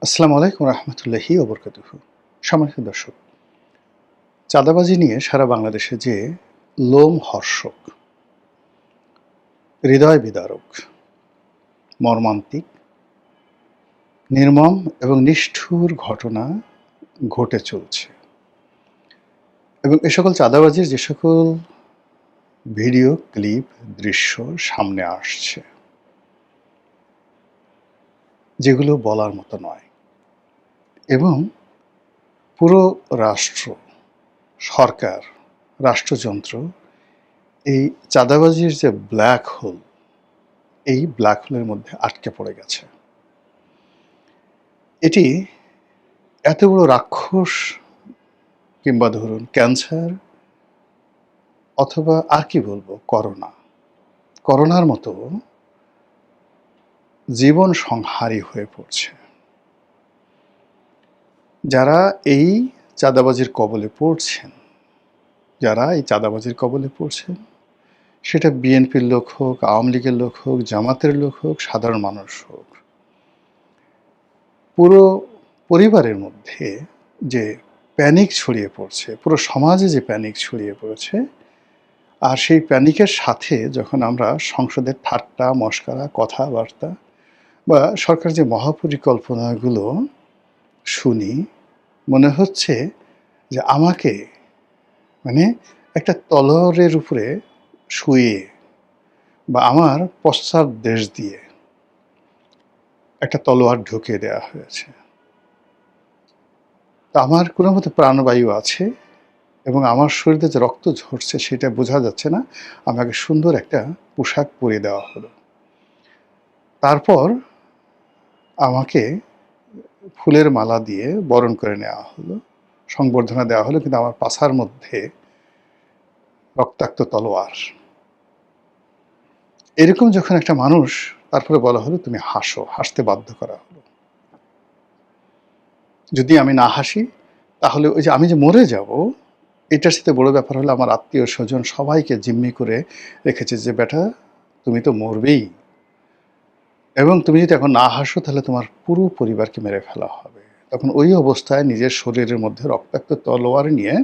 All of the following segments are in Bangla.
আসসালামু আলাইকুম রহমতুল্লাহি ওবরকাতুহু। সম্মানিত দর্শক, চাঁদাবাজি নিয়ে সারা বাংলাদেশে যে লোমহর্ষক, হৃদয় বিদারক, মর্মান্তিক, নির্মম এবং নিষ্ঠুর ঘটনা ঘটে চলছে এবং এ সকল চাঁদাবাজির যে সকল ভিডিও ক্লিপ, দৃশ্য সামনে আসছে, যেগুলো বলার মতো নয় এবং পুরো রাষ্ট্র, সরকার, রাষ্ট্রযন্ত্র এই চাঁদাবাজির যে ব্ল্যাক হোল, এই ব্ল্যাক হোলের মধ্যে আটকে পড়ে গেছে। এটি এত বড় রাক্ষস কিংবা ধরুন ক্যান্সার অথবা আর কি বলবো, করোনার মতো জীবন সংহারী হয়ে পড়ছে। যারা এই চাঁদাবাজির কবলে পড়ছেন, সেটা বিএনপির লোক হোক, আওয়ামী লীগের লোক হোক, জামাতের লোক হোক, সাধারণ মানুষ হোক, পুরো পরিবারের মধ্যে যে প্যানিক ছড়িয়ে পড়ছে, পুরো সমাজে যে প্যানিক ছড়িয়ে পড়েছে, আর সেই প্যানিকের সাথে যখন আমরা সংসদের ঠাট্টা মশকরা কথাবার্তা বা সরকার যে মহাপরিকল্পনাগুলো শুনি, মনে হচ্ছে যে আমাকে একটা তলোয়ারের উপরে শুয়ে বা আমার পশ্চাৎ দেশ দিয়ে একটা তলোয়ার ঢুকিয়ে দেওয়া হয়েছে। তো আমার কোনো মতো প্রাণবায়ু আছে এবং আমার শরীরে যে রক্ত ঝরছে সেটা বোঝা যাচ্ছে না। আমাকে সুন্দর একটা পোশাক পরিয়ে দেওয়া হলো। তারপর আমাকে ফুলের মালা দিয়ে বরণ করে নেওয়া হলো, সংবর্ধনা দেওয়া হলো, কিন্তু আমার পাছার মধ্যে রক্তাক্ত তলোয়ার। এরকম যখন একটা মানুষ, তারপরে বলা হলো তুমি হাসো, হাসতে বাধ্য করা হলো। যদি আমি না হাসি তাহলে ওই যে আমি যে মরে যাব, এটার সাথে বড় ব্যাপার হলো আমার আত্মীয় স্বজন সবাইকে জিম্মি করে রেখেছে যে বেটা তুমি তো মরবেই, এবং তুমি যদি এখন না হাসো তাহলে তোমার পুরো পরিবারকে মেরে ফেলা হবে। তখন ওই অবস্থায় নিজের শরীরের মধ্যে রক্তাক্ত তলোয়ার নিয়ে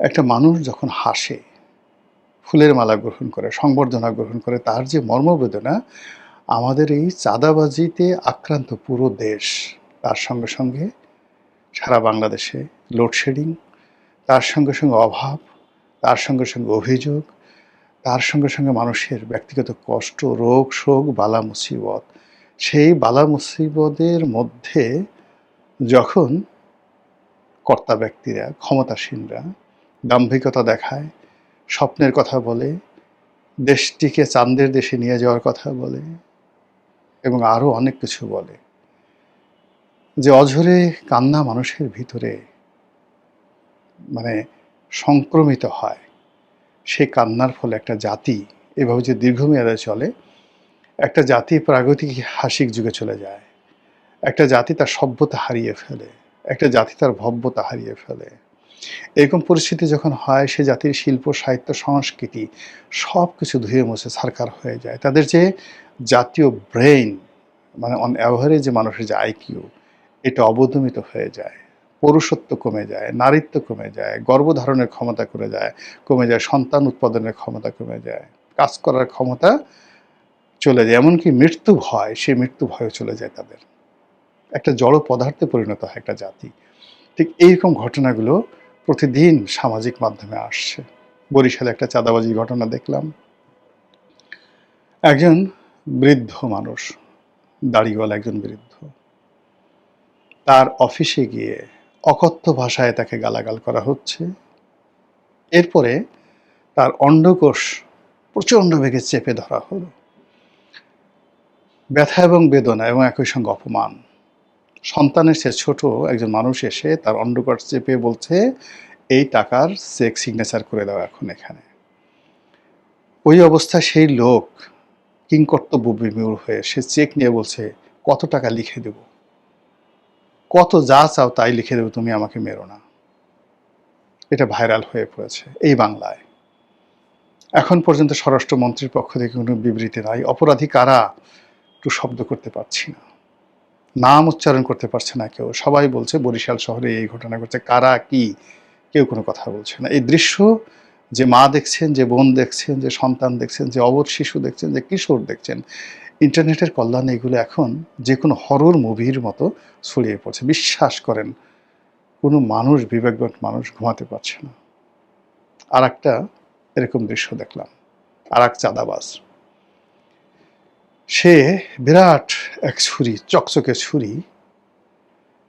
একটা মানুষ যখন হাসে, ফুলের মালা গ্রহণ করে, সংবর্ধনা গ্রহণ করে, তার যে মর্মবেদনা, আমাদের এই চাঁদাবাজিতে আক্রান্ত পুরো দেশ, তার সঙ্গে সঙ্গে সারা বাংলাদেশে লোডশেডিং, তার সঙ্গে সঙ্গে অভাব, তার সঙ্গে সঙ্গে অভিযোগ, তার সঙ্গে সঙ্গে মানুষের ব্যক্তিগত কষ্ট, রোগ শোক, বালা মুসিবত। সেই বালা মুসিবতের মধ্যে যখন কর্তা ব্যক্তিরা, ক্ষমতাসীনরা দাম্ভিকতা দেখায়, স্বপ্নের কথা বলে, দেশটিকে চাঁদের দেশে নিয়ে যাওয়ার কথা বলে এবং আরও অনেক কিছু বলে, যে অঝরে কান্না মানুষের ভিতরে সংক্রমিত হয়, সেই কান্নার ফলে একটা জাতি এভাবে যে দীর্ঘমেয়াদে চলে, একটা জাতি প্রাগৈতিক হাসিক যুগে চলে যায়, একটা জাতি তার সভ্যতা হারিয়ে ফেলে, একটা জাতি তার ভব্যতা হারিয়ে ফেলে। এরকম পরিস্থিতি যখন হয়, সে জাতির শিল্প, সাহিত্য, সংস্কৃতি সব কিছু ধুয়ে মুছে ছারখার হয়ে যায়। তাদের যে জাতীয় ব্রেইন, অন অ্যাভারেজ যে মানুষের যে আইকিউ, এটা অবদমিত হয়ে যায়, পুরুষত্ব কমে যায়, নারীত্ব কমে যায়, গর্ভধারণের ক্ষমতা কমে যায়, সন্তান উৎপাদনের ক্ষমতা কমে যায়, কাজ করার ক্ষমতা চলে যায়, এমনকি মৃত্যু ভয়, সে মৃত্যু ভয়ও চলে যায় তাদের। একটা জড় পদার্থে পরিণত হয় একটা জাতি। ঠিক এইরকম ঘটনাগুলো প্রতিদিন সামাজিক মাধ্যমে আসছে। বরিশালে একটা চাঁদাবাজির ঘটনা দেখলাম। একজন বৃদ্ধ মানুষ, দাড়িওয়ালা একজন বৃদ্ধ, তার অফিসে গিয়ে অকথ্য ভাষায় তাকে গালাগাল করা হচ্ছে। এরপরে তার অন্ডকোষ প্রচণ্ড বেগে চেপে ধরা হলো। ব্যথা এবং বেদনা এবং একই সঙ্গে অপমান। সন্তানের সে ছোট একজন মানুষ এসে তার অন্ডকোষ চেপে বলছে, এই টাকার চেক সিগনেচার করে দাও এখন এখানে। ওই অবস্থায় সেই লোক কিংকর্তব্য বিমূঢ় হয়ে সে চেক নিয়ে বলছে, কত টাকা লিখে দেব, কত যা চাও তাই লিখে দেবো, তুমি আমাকে মেরো না। এটা ভাইরাল হয়ে পড়েছে এই বাংলায়। এখন পর্যন্ত স্বরাষ্ট্রমন্ত্রীর পক্ষ থেকে কোনো বিবৃতি নাই। অপরাধী কারা একটু শব্দ করতে পারছি না। নাম উচ্চারণ করতে পারছে না কেউ। সবাই বলছে বরিশাল শহরে এই ঘটনা ঘটছে। কারা কি? কেউ কোনো কথা বলছে না। এই দৃশ্য যে মা দেখছেন, যে বোন দেখছেন, যে সন্তান দেখছেন, যে অবধ শিশু দেখছেন, যে কিশোর দেখছেন, ইন্টারনেটের কল্যাণে এগুলো এখন যেকোনো হরর মুভির মতো ছড়িয়ে পড়ছে। বিশ্বাস করেন কোনো মানুষ, বিবেকবান মানুষ ঘুমাতে পারছে না। আরেকটা এরকম দৃশ্য দেখলাম। আরেক চাঁদাবাজ। সে বিরাট এক ছুরি, চকচকে ছুরি,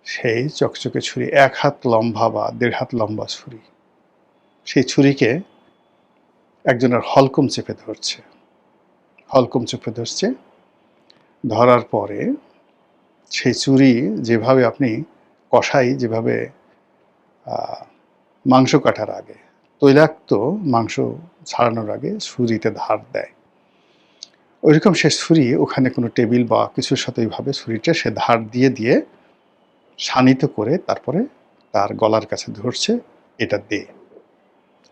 সেই চকচকে ছুরি ১ হাত লম্বা বা ১.৫ হাত লম্বা ছুরি। সেই ছুরিকে একজনের হলকম চেপে ধরছে। হলকম চেপে ধরছে। ধরার পরে সেই ছুরি যেভাবে আপনি কসাই যেভাবে আ মাংস কাটার আগে, তৈলাক্ত মাংস ছাড়ানোর আগে ছুরিতে ধার দেয়। ওইরকম সে ছুরি ওখানে কোনো টেবিল বা কিছুর সাথে ওইভাবে ছুরিটা সে ধার দিয়ে শানিত করে তারপরে তার গলার কাছে ধরছে, এটা দে।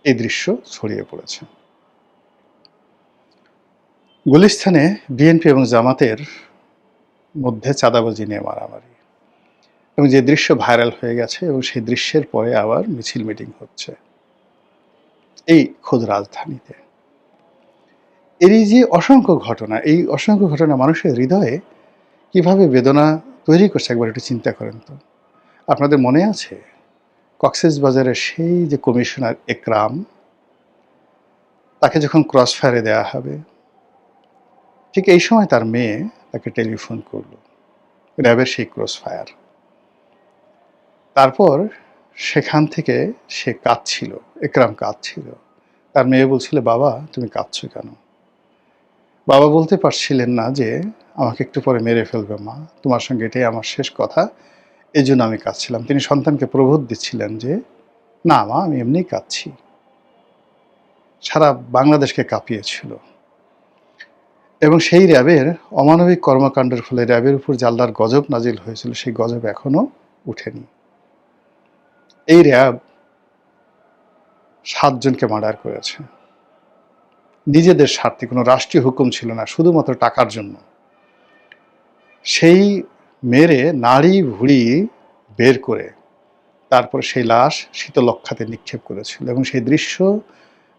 এই দৃশ্য ছড়িয়ে পড়েছে। গুলিস্তানে বিএনপি এবং জামাতের মধ্যে চাঁদাবাজি নিয়ে মারামারি, এবং যে দৃশ্য ভাইরাল হয়ে গেছে এবং সেই দৃশ্যের পরে আবার মিছিল মিটিং হচ্ছে এই খোদ রাজধানীতে। এরই যে অসংখ্য ঘটনা, এই অসংখ্য ঘটনা মানুষের হৃদয়ে কিভাবে বেদনা তৈরি করছে একবার একটু চিন্তা করেন তো। আপনাদের মনে আছে কক্সবাজারের সেই যে কমিশনার একরাম, তাকে যখন ক্রস ফায়ারে দেওয়া হবে, ঠিক এই সময় তার মেয়ে তাকে টেলিফোন করলো, র্যাবের সেই ক্রস ফায়ার। তারপর সেখান থেকে সে কাঁদছিল, একরাম কাঁদছিল। তার মেয়ে বলছিল, বাবা তুমি কাঁদছো কেন? বাবা বলতে পারছিলেন না যে আমাকে একটু পরে মেরে ফেলবে মা, তোমার সঙ্গে এটাই আমার শেষ কথা, এই জন্য আমি কাঁদছিলাম। তিনি সন্তানকে প্রবোধ দিচ্ছিলেন যে না মা, আমি এমনিই কাঁদছি। সারা বাংলাদেশকে কাঁপিয়েছিল। এবং সেই র্যাবের অমানবিক কর্মকাণ্ডের ফলে র্যাবের উপর যে আল্লাহর গজব নাজিল হয়েছিল, সেই গজব এখনো উঠেনি। এই র্যাব ৭ জনকে মার্ডার করেছে নিজেদের স্বার্থে, কোনো রাষ্ট্রীয় হুকুম ছিল না, শুধুমাত্র টাকার জন্য। সেই মেরে নাড়ি ভুড়ি বের করে তারপর সেই লাশ শীতলক্ষ্যাতে নিক্ষেপ করেছিল। এবং সেই দৃশ্য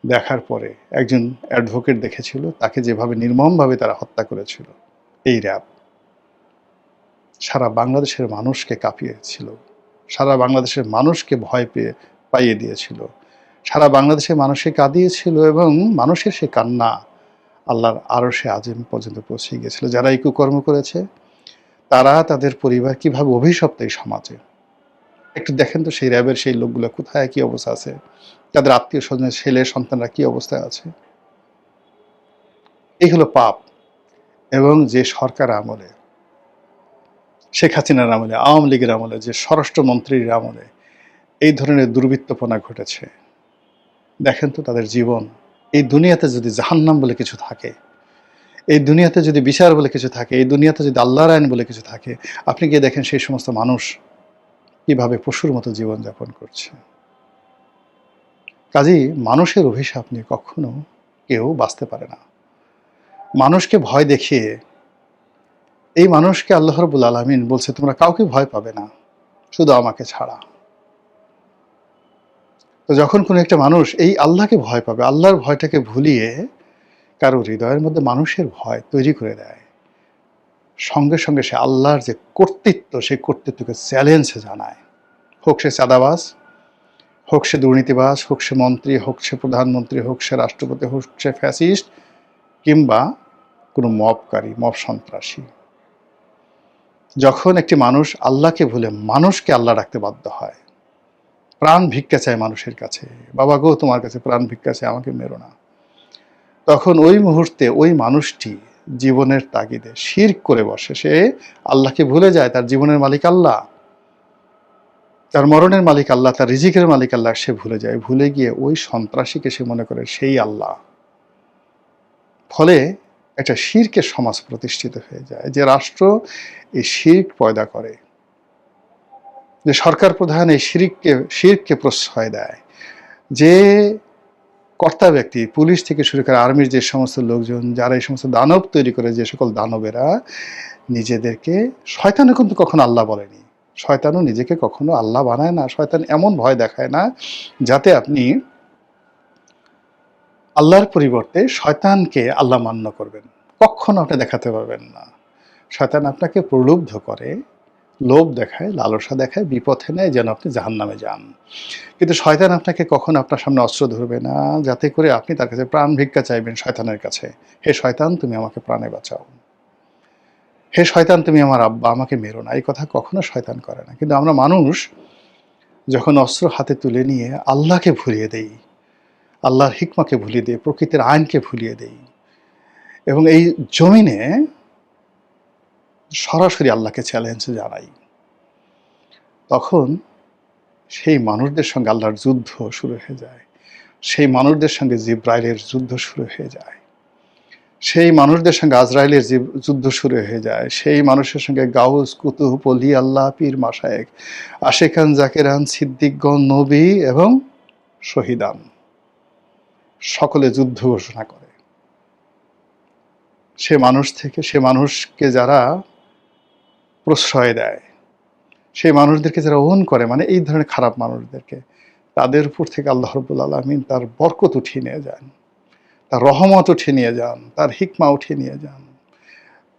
দেখার পরে একজন অ্যাডভোকেট দেখেছিল তাকে যেভাবে নির্মমভাবে তারা হত্যা করেছিল। এই র্যাব সারা বাংলাদেশের মানুষকে কাঁপিয়েছিল, সারা বাংলাদেশের মানুষকে ভয় পাইয়ে দিয়েছিল, সারা বাংলাদেশের মানুষকে কাঁদিয়েছিল, এবং মানুষের সে কান্না আল্লাহর আরশে আজিম পর্যন্ত পৌঁছে গিয়েছিল। যারা এই কুকর্ম করেছে তারা, তাদের পরিবার কিভাবে অভিশপ্ত এই সমাজে। একটু দেখেন তো সেই র্যাবের সেই লোকগুলো কোথায়, কি অবস্থা আছে, তাদের আত্মীয় স্বজনের ছেলে সন্তানরা কি অবস্থায় আছে। এই হলো পাপ। এবং যে সরকার আমলে, শেখ হাসিনার আমলে, আওয়ামী লীগের আমলে, যে স্বরাষ্ট্রমন্ত্রীর আমলে এই ধরনের দুর্বৃত্তপনা ঘটেছে, দেখেন তো তাদের জীবন। এই দুনিয়াতে যদি জাহান্নাম বলে কিছু থাকে, এই দুনিয়াতে যদি বিচার বলে কিছু থাকে, এই দুনিয়াতে যদি আল্লাহর আইন বলে কিছু থাকে, আপনি গিয়ে দেখেন সেই সমস্ত মানুষ কিভাবে পশুর মতো জীবনযাপন করছে। কাজেই মানুষের অভিশাপ নিয়ে কখনো কেউ বাঁচতে পারে না। মানুষকে ভয় দেখিয়ে, এই মানুষকে আল্লাহ রাব্বুল আলামিন বলছে তোমরা কাউকে ভয় পাবে না, শুধু আমাকে ছাড়া। তো যখন কোনো একটা মানুষ এই আল্লাহকে ভয় পাবে, আল্লাহর ভয়টাকে ভুলিয়ে কারো হৃদয়ের মধ্যে মানুষের ভয় তৈরি করে দেয়, সঙ্গে সঙ্গে সে আল্লাহর যে কর্তৃত্ব, সেই কর্তৃত্বকে চ্যালেঞ্জ জানায়। হোক সে চাঁদাবাজ, হোক সে দুর্নীতিবাজ, হোক সে মন্ত্রী, হোক সে প্রধানমন্ত্রী, হোক সে রাষ্ট্রপতি, হোক সে ফ্যাসিস্ট, কিংবা কোনো মবকারী, মব সন্ত্রাসী। যখন একটি মানুষ আল্লাহকে ভুলে মানুষকে আল্লাহ ডাকতে বাধ্য হয়, প্রাণ ভিক্ষা চায় মানুষের কাছে, বাবা গো তোমার কাছে প্রাণ ভিক্ষা চায়, আমাকে মেরো না, তখন ওই মুহূর্তে ওই মানুষটি জীবনের তাগিদে শিরক করে বসে। সে আল্লাহকে ভুলে যায়। তার জীবনের মালিক আল্লাহ, তার মরণের মালিক আল্লাহ, তার রিজিকের মালিক আল্লাহ সে ভুলে যায়। ভুলে গিয়ে ওই সন্ত্রাসীকে সে মনে করে সেই আল্লাহ। ফলে একটা শিরকের সমাজ প্রতিষ্ঠিত হয়ে যায়। যে রাষ্ট্র এই শিরক পয়দা করে, যে সরকার প্রধান এই শিরককে প্রশ্রয় দেয়, যে কর্তা ব্যক্তি, পুলিশ থেকে শুরু করে আর্মির যে সমস্ত লোকজন, যারা এই সমস্ত দানব তৈরি করে, যে সকল দানবেরা নিজেদেরকে, শয়তানও কিন্তু কখনো আল্লাহ বলেনি। শয়তানও নিজেকে কখনো আল্লাহ বানায় না। শয়তান এমন ভয় দেখায় না যাতে আপনি আল্লাহর পরিবর্তে শয়তানকে আল্লাহ মান্য করবেন। কখনো আপনি দেখাতে পারবেন না। শয়তান আপনাকে প্রলুব্ধ করে, লোভ দেখায়, লালসা দেখায়, বিপথে নেয় যেন আপনি জাহান্নামে যান। কিন্তু শয়তান আপনাকে কখনো আপনার সামনে অস্ত্র ধরবে না যাতে করে আপনি তার কাছে প্রাণ ভিক্ষা চাইবেন শয়তানের কাছে। হে শয়তান, তুমি আমাকে প্রাণে বাঁচাও। হে শয়তান, তুমি আমার আব্বা, আমাকে মেরো না। এই কথা কখনো শয়তান করে না। কিন্তু আমরা মানুষ যখন অস্ত্র হাতে তুলে নিয়ে আল্লাহকে ভুলিয়ে দেই, আল্লাহর হিকমাকে ভুলিয়ে দেই, প্রকৃতির আইনকে ভুলিয়ে দেই, এবং এই জমিনে সরাসরি আল্লাহকে চ্যালেঞ্জ জানাই, তখন সেই মানুষদের সঙ্গে আল্লাহর যুদ্ধ শুরু হয়ে যায়। সেই মানুষদের সঙ্গে জিব্রাইলের যুদ্ধ শুরু হয়ে যায়। সেই মানুষদের সঙ্গে আজরাইলের যুদ্ধ শুরু হয়ে যায়। সেই মানুষের সঙ্গে গাউস, কুতুব, অলি, আল্লাহ, পীর, মাশায়েখ, আশেকান, জাকেরান, সিদ্দিকগণ, নবী এবং শহীদান সকলে যুদ্ধ ঘোষণা করে। সে মানুষকে যারা প্রশ্রয় দেয়, সেই মানুষদেরকে যারা ওন করে, মানে এই ধরনের খারাপ মানুষদেরকে, তাদের উপর থেকে আল্লাহ রাব্বুল আলামিন তার বরকত উঠিয়ে নিয়ে যান, তার রহমত উঠিয়ে নিয়ে যান, তার হিকমা উঠিয়ে নিয়ে যান,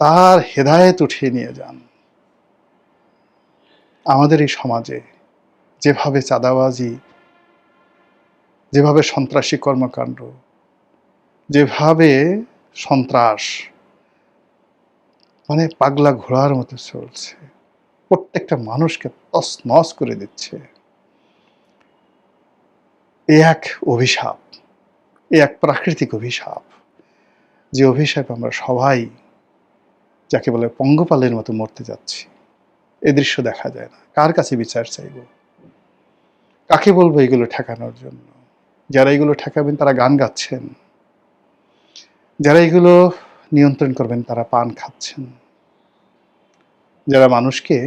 তার হেদায়েত উঠিয়ে নিয়ে যান। আমাদের এই সমাজে যেভাবে চাঁদাবাজি, যেভাবে সন্ত্রাসী কর্মকাণ্ড, যেভাবে সন্ত্রাস মানে পাগলা ঘোড়ার মতো চলছে, প্রত্যেকটা মানুষকে তছনছ করে দিচ্ছে, এ এক অভিশাপ, এ এক প্রাকৃতিক অভিশাপ। যে অভিশাপ আমরা সবাই, যাকে বলে পঙ্গপালের মতো মরতে যাচ্ছি। এ দৃশ্য দেখা যায় না। কার কাছে বিচার চাইব? কাকে বলবো এগুলো ঠেকানোর জন্য? যারা এগুলো ঠেকাবেন তারা গান গাচ্ছেন, যারা এগুলো নিয়ন্ত্রণ করবেন তারা পান খাচ্ছেন, যারা মানুষকে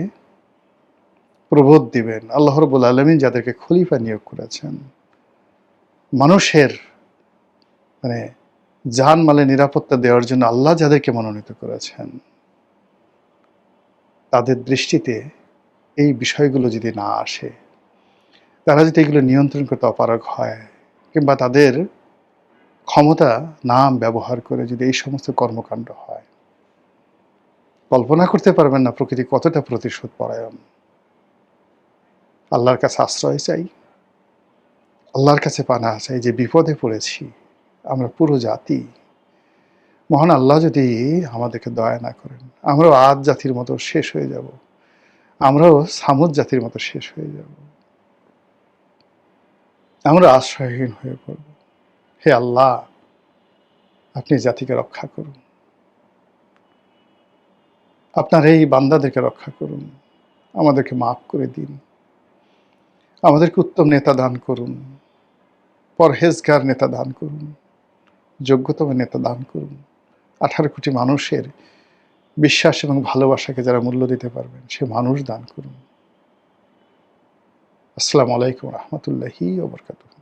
প্রবোধ দিবেন, আল্লাহ রাব্বুল আলামিন যাদেরকে খলিফা নিয়োগ করেছেন, মানুষের মানে জানমালের নিরাপত্তা দেওয়ার জন্য আল্লাহ যাদেরকে মনোনীত করেছেন, তাদের দৃষ্টিতে এই বিষয়গুলো যদি না আসে, তারা যদি এগুলো নিয়ন্ত্রণ করতে অপারগ হয়, কিংবা তাদের ক্ষমতা নাম ব্যবহার করে যদি এই সমস্ত কর্মকাণ্ড হয়, কল্পনা করতে পারবেন না প্রকৃতি কতটা প্রতিশোধ পরায়ণ। আল্লাহর কাছে আশ্রয় চাই, আল্লাহর কাছে পানা চাই যে বিপদে পড়েছি আমরা পুরো জাতি। মহান আল্লাহ যদি আমাদেরকে দয়া না করেন, আমরাও আদ জাতির মতো শেষ হয়ে যাব, আমরাও সামুদ জাতির মতো শেষ হয়ে যাব, আমরা আশ্রয়হীন হয়ে পড়ব। হে আল্লাহ, আপনি জাতিকে রক্ষা করুন, আপনার এই বান্দাদেরকে রক্ষা করুন, আমাদেরকে মাফ করে দিন, আমাদেরকে উত্তম নেতা দান করুন, পরহেজগার নেতা দান করুন, যোগ্যতম নেতা দান করুন। 18 কোটি মানুষের বিশ্বাস এবং ভালোবাসাকে যারা মূল্য দিতে পারবেন সে মানুষ দান করুন। আসসালামু আলাইকুম রহমতুল্লাহি ওয়া বারাকাতুহু।